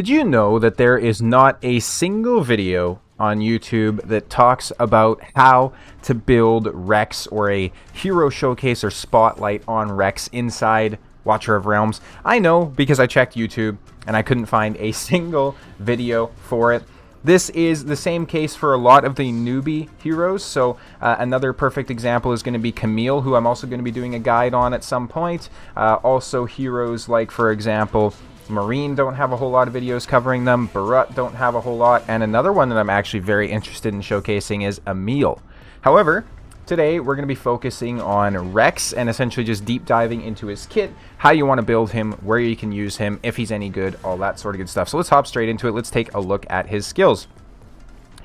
Did you know that there is not a single video on YouTube that talks about how to build Rex or a hero showcase or spotlight on Rex inside Watcher of Realms? I know because I checked YouTube and I couldn't find a single video for it. This is the same case for a lot of the newbie heroes. So another perfect example is going to be Camille, who I'm also going to be doing a guide on at some point. Also heroes like, for example, Marine don't have a whole lot of videos covering them. Barut don't have a whole lot. And another one that I'm actually very interested in showcasing is Emil. However, today we're going to be focusing on Rex and essentially just deep diving into his kit, how you want to build him, where you can use him, if he's any good, all that sort of good stuff. So let's hop straight into it. Let's take a look at his skills.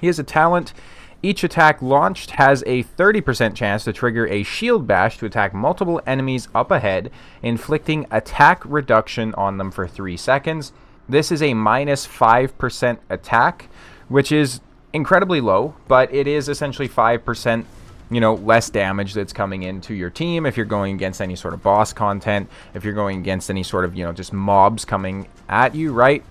He has a talent. Each attack launched has a 30% chance to trigger a shield bash to attack multiple enemies up ahead, inflicting attack reduction on them for 3 seconds. This is a minus 5% attack, which is incredibly low, but it is essentially 5%, less damage that's coming into your team if you're going against any sort of boss content, if you're going against any sort of, just mobs coming at you, right?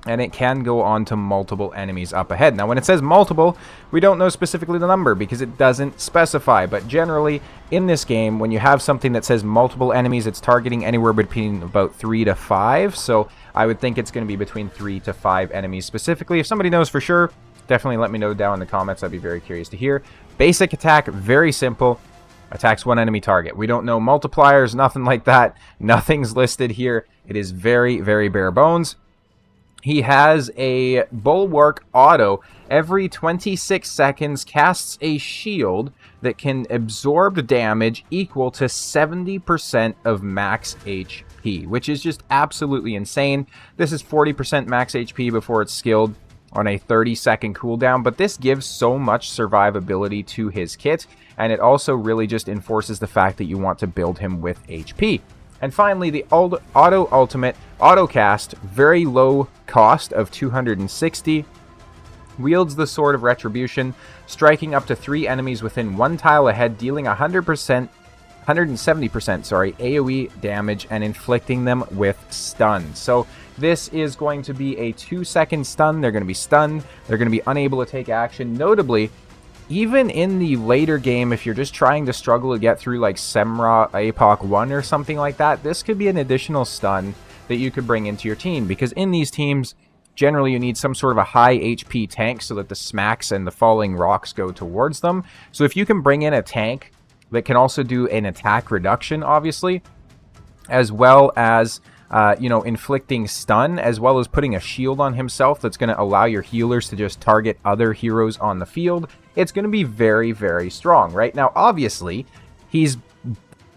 And it can go on to multiple enemies up ahead. Now, when it says multiple, we don't know specifically the number because it doesn't specify. But generally, in this game, when you have something that says multiple enemies, it's targeting anywhere between about 3 to 5. So I would think it's going to be between 3 to 5 enemies specifically. If somebody knows for sure, definitely let me know down in the comments. I'd be very curious to hear. Basic attack, very simple. Attacks one enemy target. We don't know multipliers, nothing like that. Nothing's listed here. It is very, very bare bones. He has a Bulwark auto. Every 26 seconds casts a shield that can absorb damage equal to 70% of max HP, which is just absolutely insane. This is 40% max HP before it's skilled on a 30-second cooldown, but this gives so much survivability to his kit, and it also really just enforces the fact that you want to build him with HP. And finally, the Auto Ultimate Auto Cast, very low cost of 260, wields the Sword of Retribution, striking up to 3 enemies within 1 tile ahead, dealing 170% AoE damage and inflicting them with stun. So this is going to be a 2-second stun. They're going to be stunned. They're going to be unable to take action. Notably, even in the later game, if you're just trying to struggle to get through like Semra APOC 1 or something like that, this could be an additional stun that you could bring into your team. Because in these teams, generally you need some sort of a high HP tank so that the smacks and the falling rocks go towards them. So if you can bring in a tank that can also do an attack reduction, obviously, as well as inflicting stun, as well as putting a shield on himself that's going to allow your healers to just target other heroes on the field, it's going to be very, very strong, right? Now, obviously, he's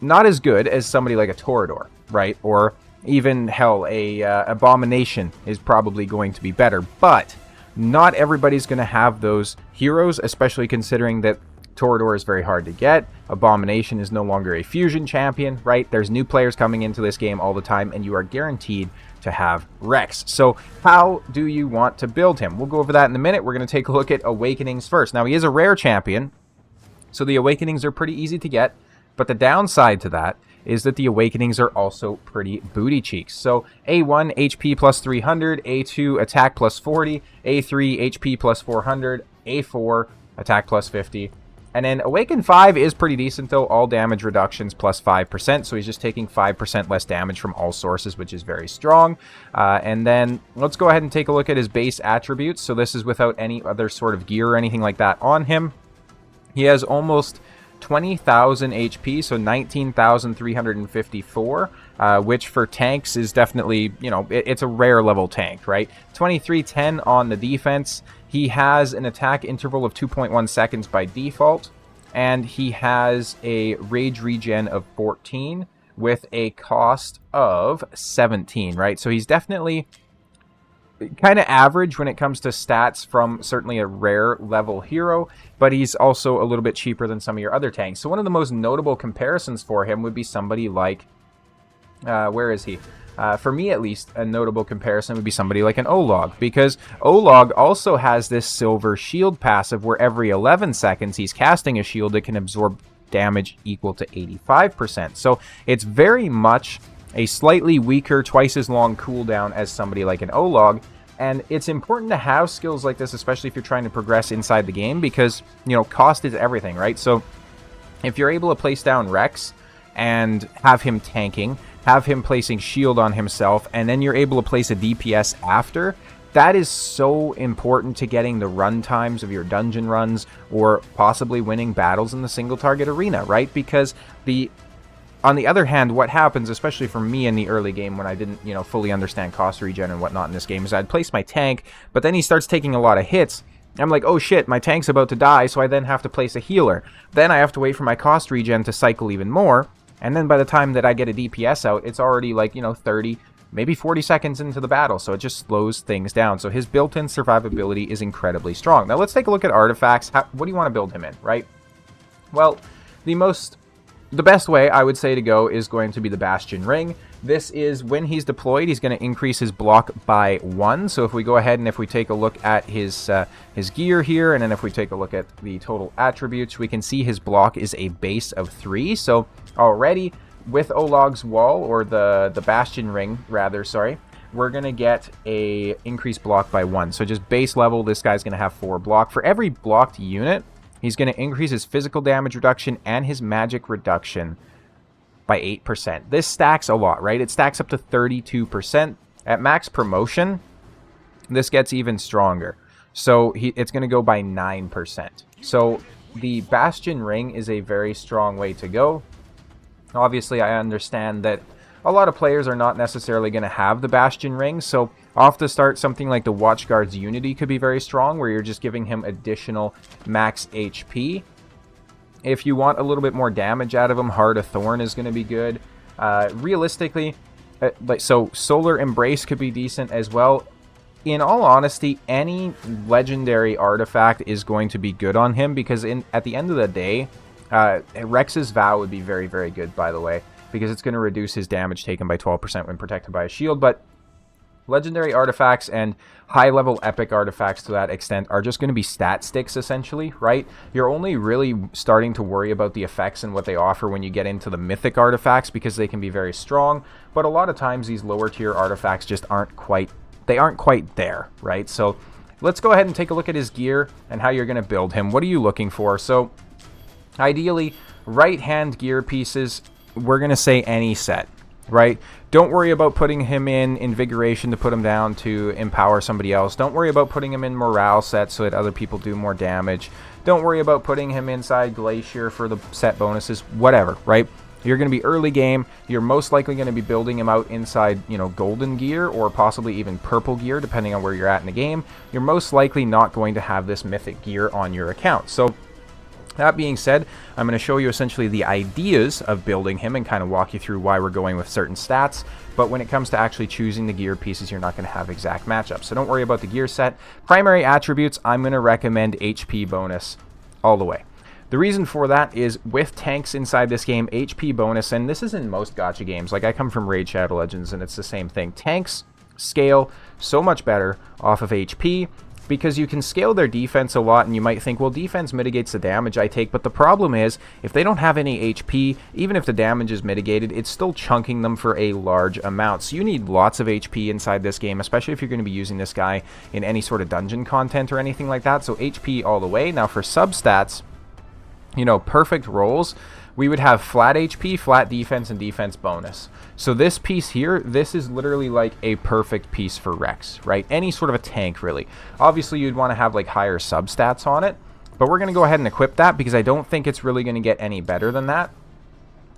not as good as somebody like a Toreador, right? Or even, hell, a Abomination is probably going to be better, but not everybody's going to have those heroes, especially considering that Toreador is very hard to get. Abomination is no longer a fusion champion, right? There's new players coming into this game all the time, and you are guaranteed to have Rex. So how do you want to build him? We'll go over that in a minute. We're going to take a look at Awakenings first. Now, he is a rare champion, so the Awakenings are pretty easy to get, but the downside to that is that the Awakenings are also pretty booty cheeks. So A1, HP plus 300, A2, attack plus 40, A3, HP plus 400, A4, attack plus 50, and then Awaken 5 is pretty decent, though. All damage reductions plus 5%, so he's just taking 5% less damage from all sources, which is very strong. And then let's go ahead and take a look at his base attributes. So this is without any other sort of gear or anything like that on him. He has almost 20,000 HP, so 19,354, which for tanks is definitely, it's a rare level tank, right? 2310 on the defense. He has an attack interval of 2.1 seconds by default, and he has a rage regen of 14 with a cost of 17, right? So he's definitely kind of average when it comes to stats from certainly a rare level hero, but he's also a little bit cheaper than some of your other tanks. So one of the most notable comparisons for him would be somebody like, where is he? For me, at least, a notable comparison would be somebody like an Olog, because Olog also has this silver shield passive where every 11 seconds he's casting a shield that can absorb damage equal to 85%. So it's very much a slightly weaker, twice as long cooldown as somebody like an Olog. And it's important to have skills like this, especially if you're trying to progress inside the game, because, you know, cost is everything, right? So if you're able to place down Rex and have him tanking, have him placing shield on himself, and then you're able to place a DPS after, that is so important to getting the run times of your dungeon runs or possibly winning battles in the single target arena, right? Because on the other hand, what happens, especially for me in the early game when I didn't, you know, fully understand cost regen and whatnot in this game, is I'd place my tank, but then he starts taking a lot of hits. I'm like, oh shit, my tank's about to die, so I then have to place a healer. Then I have to wait for my cost regen to cycle even more, and then by the time that I get a DPS out, it's already like, you know, 30, maybe 40 seconds into the battle, so it just slows things down. So his built-in survivability is incredibly strong. Now let's take a look at artifacts. What do you want to build him in, right? Well, the best way, I would say, to go is going to be the Bastion Ring. This is, when he's deployed, he's going to increase his block by 1. So if we go ahead and if we take a look at his gear here, and then if we take a look at the total attributes, we can see his block is a base of 3. So already, with Olog's Wall, or the Bastion Ring, rather, sorry, we're going to get a increased block by 1. So just base level, this guy's going to have 4 block. For every blocked unit, he's going to increase his physical damage reduction and his magic reduction by 8%. This stacks a lot, right? It stacks up to 32%. At max promotion, this gets even stronger. So it's going to go by 9%. So the Bastion Ring is a very strong way to go. Obviously, I understand that a lot of players are not necessarily going to have the Bastion Ring, so off the start, something like the Watchguard's Unity could be very strong, where you're just giving him additional max HP. If you want a little bit more damage out of him, Heart of Thorn is going to be good. Realistically, so Solar Embrace could be decent as well. In all honesty, any legendary artifact is going to be good on him, because at the end of the day, Rex's Vow would be very, very good, by the way, because it's going to reduce his damage taken by 12% when protected by a shield. But legendary artifacts and high-level epic artifacts to that extent are just going to be stat sticks, essentially, right? You're only really starting to worry about the effects and what they offer when you get into the mythic artifacts, because they can be very strong, but a lot of times these lower-tier artifacts just aren't quite there, right? So let's go ahead and take a look at his gear and how you're going to build him. What are you looking for? So ideally, right-hand gear pieces, we're going to say any set, right? Don't worry about putting him in Invigoration to put him down to empower somebody else. Don't worry about putting him in Morale set so that other people do more damage. Don't worry about putting him inside Glacier for the set bonuses, whatever, right? You're going to be early game. You're most likely going to be building him out inside, you know, golden gear or possibly even purple gear, depending on where you're at in the game. You're most likely not going to have this mythic gear on your account. So that being said, I'm going to show you essentially the ideas of building him and kind of walk you through why we're going with certain stats. But when it comes to actually choosing the gear pieces, you're not going to have exact matchups. So don't worry about the gear set. Primary attributes, I'm going to recommend HP bonus all the way. The reason for that is with tanks inside this game, HP bonus, and this is in most gacha games. Like, I come from Raid Shadow Legends, and it's the same thing. Tanks scale so much better off of HP, because you can scale their defense a lot, and you might think, well, defense mitigates the damage I take, but the problem is, if they don't have any HP, even if the damage is mitigated, it's still chunking them for a large amount. So you need lots of HP inside this game, especially if you're going to be using this guy in any sort of dungeon content or anything like that. So HP all the way. Now for substats, you know, perfect rolls, we would have flat HP, flat defense, and defense bonus. So this piece here, this is literally like a perfect piece for Rex, right? Any sort of a tank, really. Obviously, you'd want to have like higher substats on it, but we're going to go ahead and equip that because I don't think it's really going to get any better than that,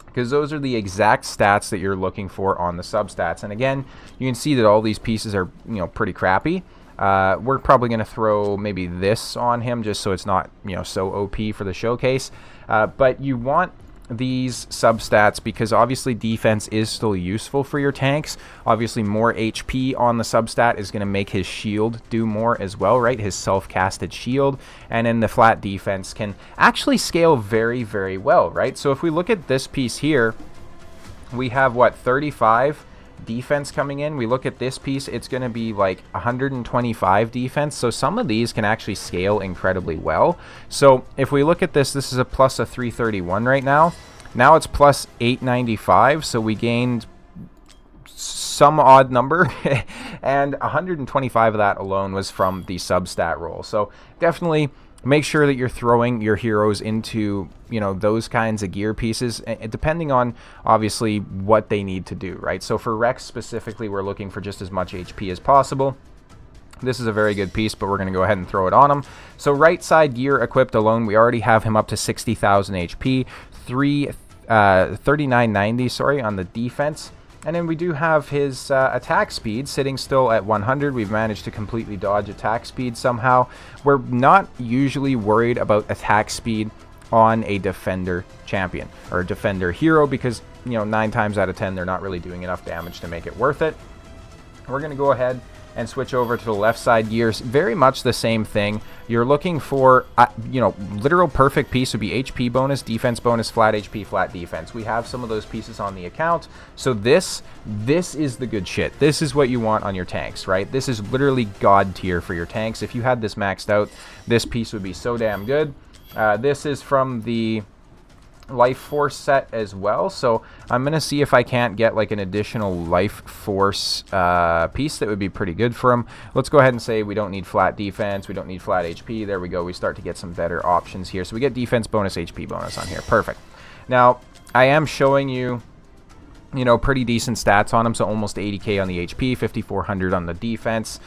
because those are the exact stats that you're looking for on the substats. And again, you can see that all these pieces are, you know, pretty crappy. We're probably going to throw maybe this on him just so it's not, you know, so OP for the showcase. But you want these substats because obviously defense is still useful for your tanks. Obviously more HP on the substat is going to make his shield do more as well, right? His self-casted shield. And then the flat defense can actually scale very, very well, right? So if we look at this piece here, we have what, 35 defense coming in. We look at this piece, it's going to be like 125 defense. So some of these can actually scale incredibly well. So if we look at this, this is a plus a 331 right now. Now it's plus 895. So we gained some odd number, and 125 of that alone was from the substat roll. So definitely make sure that you're throwing your heroes into, you know, those kinds of gear pieces, depending on obviously what they need to do, right? So for Rex specifically, we're looking for just as much HP as possible. This is a very good piece, but we're going to go ahead and throw it on him. So right side gear equipped alone, we already have him up to 60,000 HP, 3990, sorry, on the defense. And then we do have his attack speed sitting still at 100. We've managed to completely dodge attack speed somehow. We're not usually worried about attack speed on a defender champion or a defender hero because, you know, 9 times out of 10, they're not really doing enough damage to make it worth it. We're going to go ahead and switch over to the left side gears. Very much the same thing. You're looking for, you know, literal perfect piece would be HP bonus, defense bonus, flat HP, flat defense. We have some of those pieces on the account. So this is the good shit. This is what you want on your tanks, right? This is literally god tier for your tanks. If you had this maxed out, this piece would be so damn good. This is from the Life Force set as well, so I'm gonna see if I can't get like an additional Life Force piece that would be pretty good for him. Let's go ahead and say we don't need flat defense, we don't need flat HP. There we go. We start to get some better options here. So we get defense bonus, HP bonus on here. Perfect. Now I am showing you, you know, pretty decent stats on him. So almost 80k on the HP, 5400 on the defense.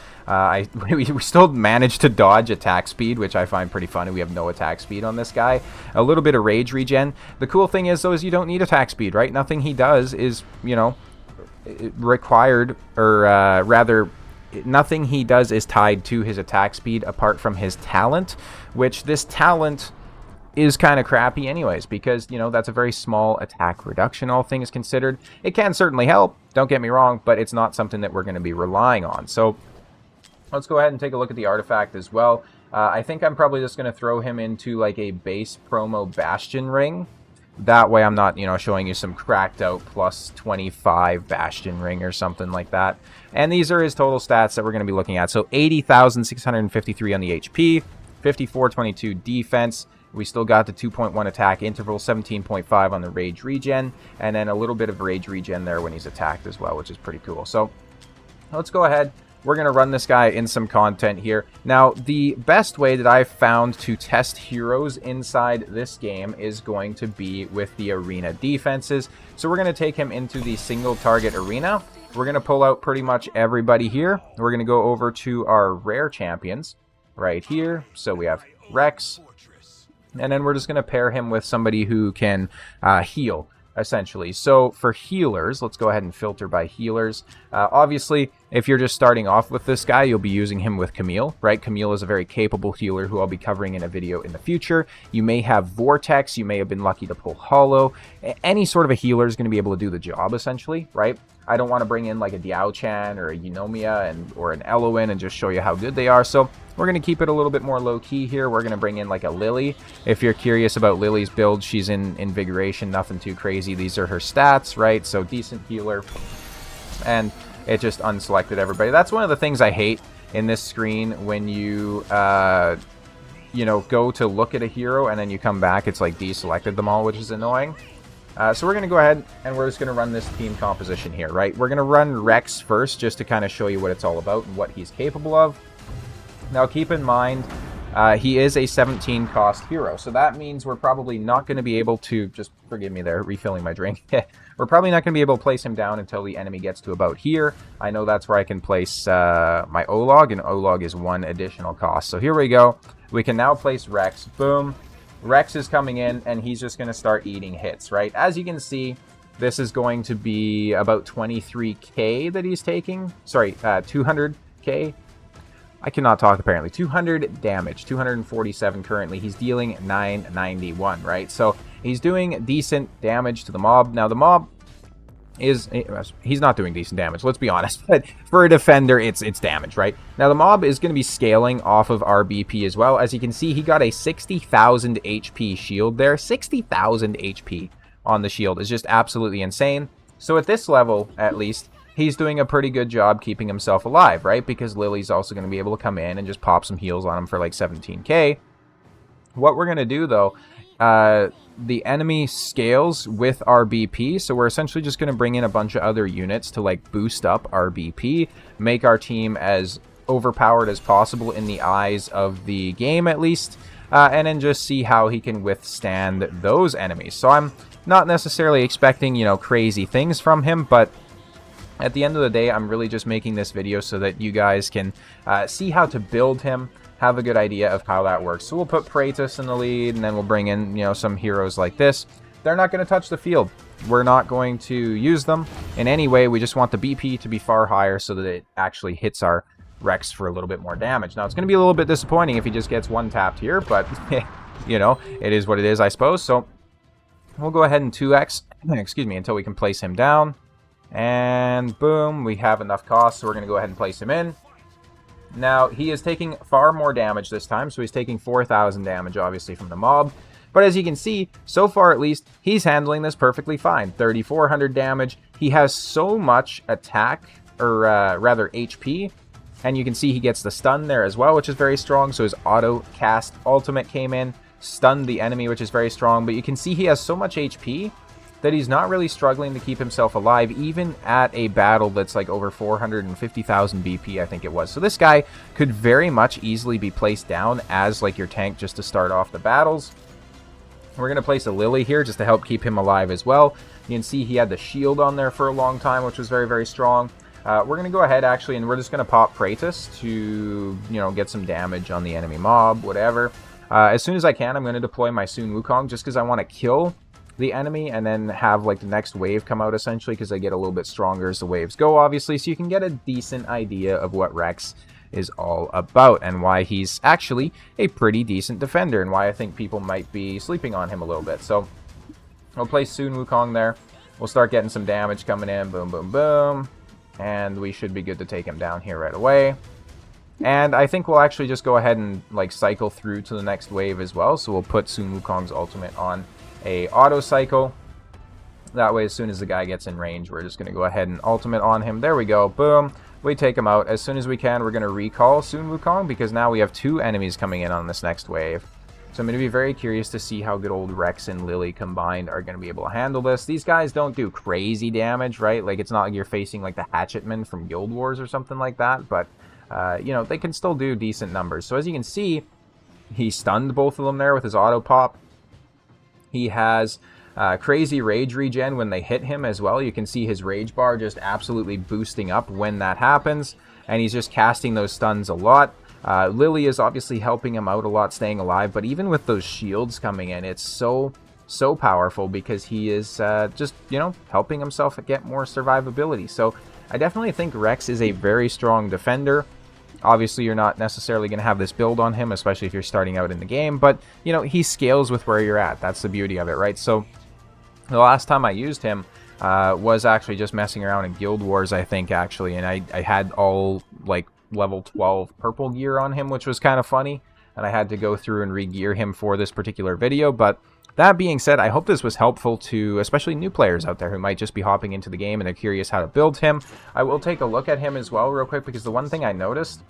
We still managed to dodge attack speed, which I find pretty funny. We have no attack speed on this guy. A little bit of rage regen. The cool thing is, though, is you don't need attack speed, right? Nothing he does is, you know, required, or rather, nothing he does is tied to his attack speed apart from his talent, which this talent is kind of crappy anyways, because, you know, that's a very small attack reduction, all things considered. It can certainly help, don't get me wrong, but it's not something that we're going to be relying on. So let's go ahead and take a look at the artifact as well. I think I'm probably just going to throw him into like a base promo Bastion ring. That way I'm not, you know, showing you some cracked out plus 25 Bastion ring or something like that. And these are his total stats that we're going to be looking at. So 80,653 on the HP, 5422 defense. We still got the 2.1 attack interval, 17.5 on the rage regen, and then a little bit of rage regen there when he's attacked as well, which is pretty cool. So let's go ahead. We're going to run this guy in some content here. Now, the best way that I've found to test heroes inside this game is going to be with the arena defenses. So we're going to take him into the single target arena. We're going to pull out pretty much everybody here. We're going to go over to our rare champions right here. So we have Rex. And then we're just going to pair him with somebody who can heal, essentially. So for healers, let's go ahead and filter by healers. Obviously, if you're just starting off with this guy, you'll be using him with Camille, right? Camille is a very capable healer who I'll be covering in a video in the future. You may have Vortex. You may have been lucky to pull Hollow. Any sort of a healer is going to be able to do the job, essentially, right? I don't want to bring in like a Diao-chan or a Eunomia or an Eloin and just show you how good they are. So we're going to keep it a little bit more low-key here. We're going to bring in like a Lily. If you're curious about Lily's build, she's in Invigoration, nothing too crazy. These are her stats, right? So decent healer. And it just unselected everybody. That's one of the things I hate in this screen when you, you know, go to look at a hero and then you come back, it's like deselected them all, which is annoying. So we're going to go ahead and we're just going to run this team composition here, right? We're going to run Rex first just to kind of show you what it's all about and what he's capable of. Now keep in mind, he is a 17 cost hero, so that means we're probably not going to be able to, just forgive me there, refilling my drink. We're probably not going to be able to place him down until the enemy gets to about here. I know that's where I can place my Olog, and Olog is 1 additional cost. So here we go. We can now place Rex. Boom. Rex is coming in, and he's just going to start eating hits, right? As you can see, this is going to be about 23k that he's taking. Sorry, 200k. I cannot talk, apparently. 200 damage, 247 currently. He's dealing 991, right? So he's doing decent damage to the mob. Now, the mob he's not doing decent damage, let's be honest, but for a defender it's damage, right? Now the mob is going to be scaling off of our BP as well. As you can see, he got a 60,000 HP shield there. 60,000 HP on the shield is just absolutely insane. So at this level, at least, he's doing a pretty good job keeping himself alive, right? Because Lily's also going to be able to come in and just pop some heals on him for like 17k. What we're going to do, though, the enemy scales with our BP, so we're essentially just going to bring in a bunch of other units to like boost up our BP, make our team as overpowered as possible in the eyes of the game at least, and then just see how he can withstand those enemies. So I'm not necessarily expecting, you know, crazy things from him, but at the end of the day, I'm really just making this video so that you guys can see how to build him, have a good idea of how that works. So we'll put Praetus in the lead, and then we'll bring in, you know, some heroes like this. They're not going to touch the field. We're not going to use them in any way. We just want the BP to be far higher so that it actually hits our Rex for a little bit more damage. Now, it's going to be a little bit disappointing if he just gets one tapped here, but, you know, it is what it is, I suppose. So we'll go ahead and 2x, excuse me, until we can place him down. And boom, we have enough cost, so we're going to go ahead and place him in. Now, he is taking far more damage this time, so he's taking 4,000 damage, obviously, from the mob. But as you can see, so far at least, he's handling this perfectly fine. 3,400 damage. He has so much attack, or rather HP, and you can see he gets the stun there as well, which is very strong. So his auto cast ultimate came in, stunned the enemy, which is very strong. But you can see he has so much HP that he's not really struggling to keep himself alive, even at a battle that's like over 450,000 BP, I think it was. So this guy could very much easily be placed down as like your tank just to start off the battles. We're going to place a Lily here just to help keep him alive as well. You can see he had the shield on there for a long time, which was very, very strong. We're going to go ahead, actually, and we're just going to pop Praetus to, you know, get some damage on the enemy mob, whatever. As soon as I can, I'm going to deploy my Sun Wukong just because I want to kill the enemy and then have like the next wave come out, essentially, because they get a little bit stronger as the waves go, obviously, so you can get a decent idea of what Rex is all about and why he's actually a pretty decent defender and why I think people might be sleeping on him a little bit. So we'll place Sun Wukong there. We'll start getting some damage coming in. Boom, boom, boom. And we should be good to take him down here right away. And I think we'll actually just go ahead and like cycle through to the next wave as well. So we'll put Sun Wukong's ultimate on a auto cycle. That way, as soon as the guy gets in range, we're just going to go ahead and ultimate on him. There we go. Boom. We take him out. As soon as we can, we're going to recall Sun Wukong because now we have 2 enemies coming in on this next wave. So I'm going to be very curious to see how good old Rex and Lily combined are going to be able to handle this. These guys don't do crazy damage, right? Like, it's not like you're facing like the Hatchetmen from Guild Wars or something like that. But, you know, they can still do decent numbers. So as you can see, he stunned both of them there with his auto pop. He has crazy rage regen when they hit him as well. You can see his rage bar just absolutely boosting up when that happens. And he's just casting those stuns a lot. Lily is obviously helping him out a lot, staying alive. But even with those shields coming in, it's so powerful because he is just, you know, helping himself get more survivability. So I definitely think Rex is a very strong defender. Obviously, you're not necessarily going to have this build on him, especially if you're starting out in the game. But, you know, he scales with where you're at. That's the beauty of it, right? So the last time I used him was actually just messing around in Guild Wars, I think, actually. And I had all, like, level 12 purple gear on him, which was kind of funny. And I had to go through and re-gear him for this particular video. But that being said, I hope this was helpful to especially new players out there who might just be hopping into the game and they're curious how to build him. I will take a look at him as well real quick because the one thing I noticed,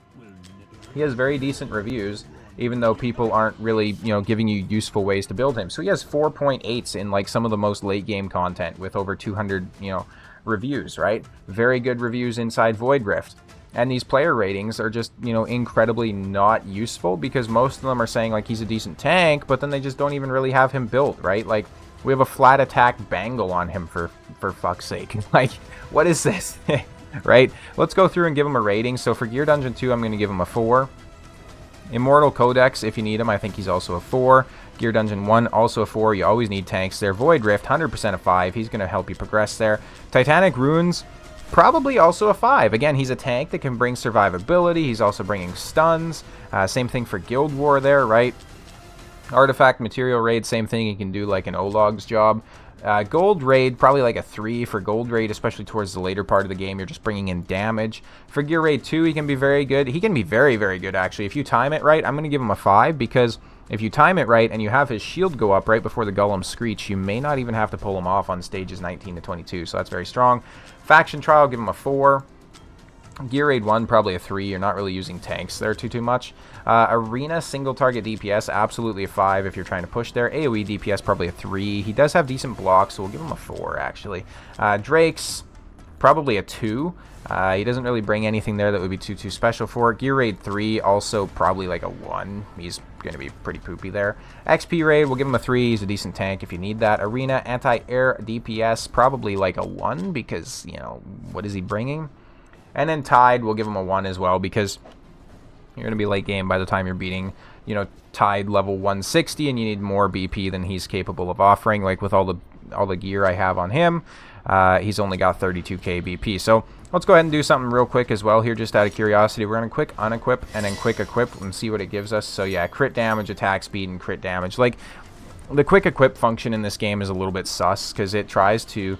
he has very decent reviews, even though people aren't really, you know, giving you useful ways to build him. So he has 4.8s in like some of the most late game content with over 200, you know, reviews, right? Very good reviews inside Void Rift. And these player ratings are just, you know, incredibly not useful because most of them are saying, like, he's a decent tank, but then they just don't even really have him built, right? Like, we have a flat attack bangle on him for fuck's sake. Like, what is this? Right? Let's go through and give him a rating. So for Gear Dungeon 2, I'm going to give him a 4. Immortal Codex, if you need him, I think he's also a 4. Gear Dungeon 1, also a 4. You always need tanks there. Void Rift, 100% a 5. He's going to help you progress there. Titanic Runes, probably also a 5. Again, he's a tank that can bring survivability. He's also bringing stuns. Same thing for Guild War there, right? Artifact Material Raid, same thing. He can do like an Olog's job. Gold Raid, probably like a 3 for Gold Raid, especially towards the later part of the game. You're just bringing in damage. For Gear Raid 2, he can be very good. He can be very, very good, actually. If you time it right, I'm going to give him a 5 because if you time it right and you have his shield go up right before the Golem Screech, you may not even have to pull him off on stages 19 to 22, so that's very strong. Faction Trial, give him a 4. Gear Raid 1, probably a 3. You're not really using tanks there too much. Arena, single target DPS, absolutely a 5 if you're trying to push there. AoE DPS, probably a 3. He does have decent blocks, so we'll give him a 4, actually. Drakes, probably a 2. He doesn't really bring anything there that would be too special for it. Gear Raid 3, also probably like a 1. He's going to be pretty poopy there. XP Raid, we'll give him a 3. He's a decent tank if you need that. Arena, anti-air DPS, probably like a 1 because, you know, what is he bringing? And then Tide, we'll give him a 1 as well because you're going to be late game by the time you're beating, you know, Tide level 160 and you need more BP than he's capable of offering. Like with all the gear I have on him, he's only got 32k BP. So let's go ahead and do something real quick as well here, just out of curiosity. We're going to quick unequip and then quick equip and see what it gives us. So yeah, crit damage, attack speed, and crit damage. Like, the quick equip function in this game is a little bit sus because it tries to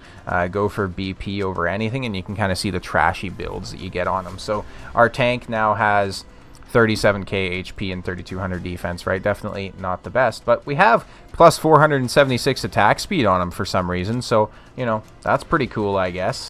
go for BP over anything, and you can kind of see the trashy builds that you get on them. So our tank now has 37k HP and 3200 defense, right? Definitely not the best, but we have plus 476 attack speed on him for some reason, so, you know, that's pretty cool, I guess.